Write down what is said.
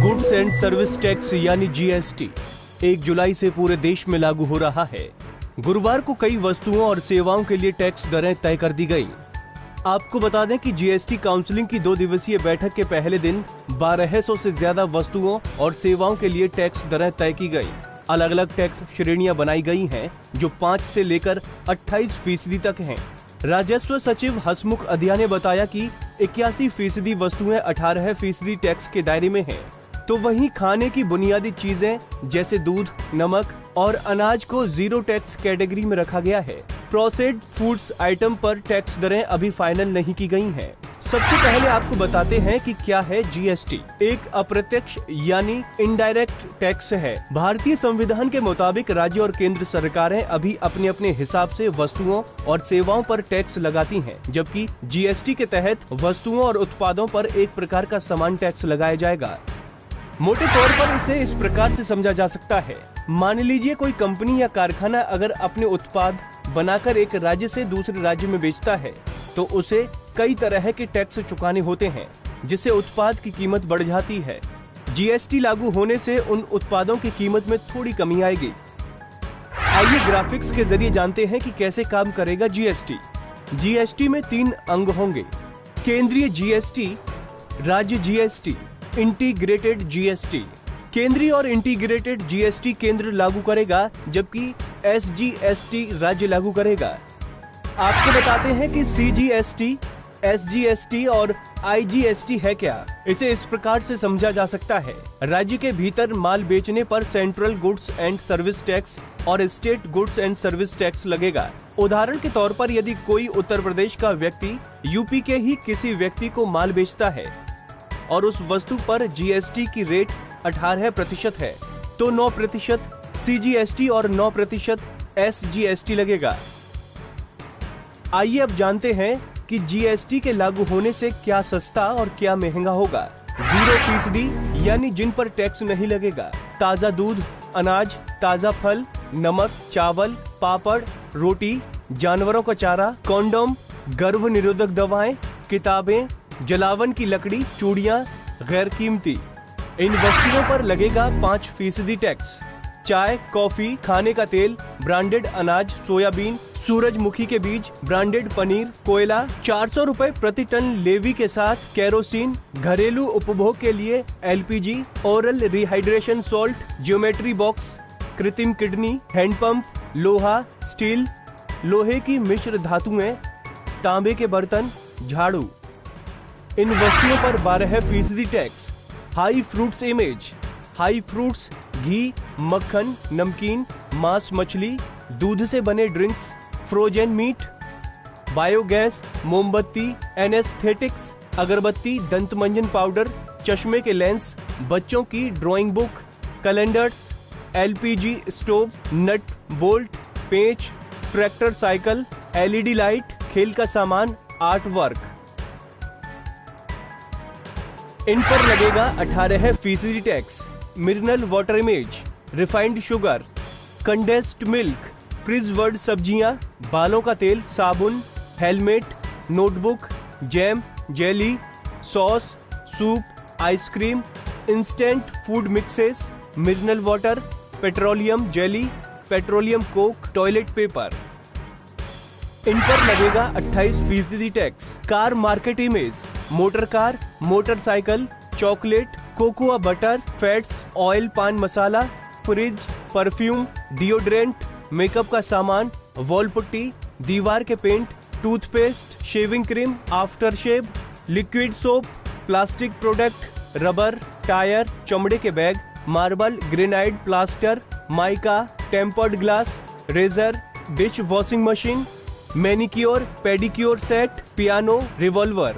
Goods and service tax यानी GST 1 जुलाई से पूरे देश में लागू हो रहा है। गुरुवार को कई वस्तुओं और सेवाओं के लिए टैक्स दरें तय कर दी गई। आपको बता दें कि जीएसटी काउंसिलिंग की 2 दिवसीय बैठक के पहले दिन 1200 से ज्यादा वस्तुओं और सेवाओं के लिए टैक्स दरें तय की गई। अलग अलग टैक्स श्रेणियां बनाई गई हैं जो 5 से लेकर 28% तक हैं। राजस्व सचिव हसमुख अधिया ने बताया कि 81% वस्तुएं 18% टैक्स के दायरे में हैं, तो वहीं खाने की बुनियादी चीजें जैसे दूध, नमक और अनाज को जीरो टैक्स कैटेगरी में रखा गया है। प्रोसेस्ड फूड्स आइटम पर टैक्स दरें अभी फाइनल नहीं की गई हैं। सबसे पहले आपको बताते हैं कि क्या है जीएसटी। एक अप्रत्यक्ष यानी इनडायरेक्ट टैक्स है। भारतीय संविधान के मुताबिक राज्य और केंद्र सरकारें अभी अपने अपने हिसाब से वस्तुओं और सेवाओं पर टैक्स लगाती हैं, जबकि जीएसटी के तहत वस्तुओं और उत्पादों पर एक प्रकार का समान टैक्स लगाया जाएगा। मोटे तौर पर इसे इस प्रकार से समझा जा सकता है। मान लीजिए कोई कंपनी या कारखाना अगर अपने उत्पाद बनाकर एक राज्य से दूसरे राज्य में बेचता है तो उसे कई तरह के टैक्स चुकाने होते हैं, जिससे उत्पाद की कीमत बढ़ जाती है। जीएसटी लागू होने से उन उत्पादों की कीमत में थोड़ी कमी आएगी। आइए ग्राफिक्स के जरिए जानते हैं कि कैसे काम करेगा जीएसटी। जीएसटी में 3 अंग होंगे: केंद्रीय जीएसटी, राज्य जीएसटी, इंटीग्रेटेड जीएसटी। केंद्रीय और इंटीग्रेटेड जीएसटी केंद्र लागू करेगा, जबकि एसजीएसटी राज्य लागू करेगा। आपको बताते हैं कि सीजीएसटी, एसजीएसटी और आईजीएसटी है क्या। इसे इस प्रकार से समझा जा सकता है: राज्य के भीतर माल बेचने पर central goods and service tax और state goods and service tax लगेगा। उदाहरण के तौर पर यदि कोई उत्तर प्रदेश का व्यक्ति यूपी के ही किसी व्यक्ति को माल बेचता है और उस वस्तु पर जीएसटी की रेट 18% है, तो 9% सीजीएसटी और 9% एसजीएसटी लगेगा। आइए अब जानते हैं कि जीएसटी के लागू होने से क्या सस्ता और क्या महंगा होगा। 0% यानी जिन पर टैक्स नहीं लगेगा: ताजा दूध, अनाज, ताजा फल, नमक, चावल, पापड़, रोटी, जानवरों का चारा, कॉन्डोम, गर्भ निरोधक दवाएं, किताबें, जलावन की लकड़ी, चूड़ियां, गैर कीमती। इन वस्तुओं पर लगेगा 5% टैक्स। चाय, कॉफी, खाने का तेल, ब्रांडेड अनाज, सोयाबीन, सूरजमुखी के बीज, ब्रांडेड पनीर, कोयला, 400 रुपए प्रति टन लेवी के साथ केरोसिन, घरेलू उपभोग के लिए LPG, oral rehydration salt, geometry box, कृत्रिम किडनी, हैंडपंप, लोहा, स्टील, लोहे की मिश्र धातुएं, तांबे के बर्तन, झाड़ू। इन वस्तुओं पर 12% टैक्स। हाई फ्रूट्स इमेज, हाई फ्रूट्स, घी, मक्खन, नमकीन, मांस, मछली, दूध से बने ड्रिंक्स, फ्रोजन मीट, बायोगैस, मोमबत्ती, एनेस्थेटिक्स, अगरबत्ती, दंतमंजन पाउडर, चश्मे के लेंस, बच्चों की drawing book, calendars, LPG stove, nut bolt, पेंच, ट्रैक्टर साइकिल, एलईडी लाइट, खेल का सामान, आर्ट वर्क। इन पर लगेगा 18% tax. Mineral water image, refined sugar, condensed milk, preserved सब्जियां, बालों का तेल, साबुन, helmet, notebook, jam, jelly, sauce, soup, ice cream, instant food mixes, mineral water, petroleum jelly, petroleum coke, toilet paper. इन पर लगेगा 28% tax. Car market image, motor car, motorcycle, chocolate, cocoa butter, fats, oil, paan masala, fridge, perfume, deodorant, makeup का सामान, wall putty, दीवार के paint, toothpaste, shaving cream, after shave, liquid soap, plastic product, rubber, tyre, चमड़े के bag, marble, granite, plaster, mica, tempered glass, razor, dish washing machine, manicure, pedicure set, piano, revolver.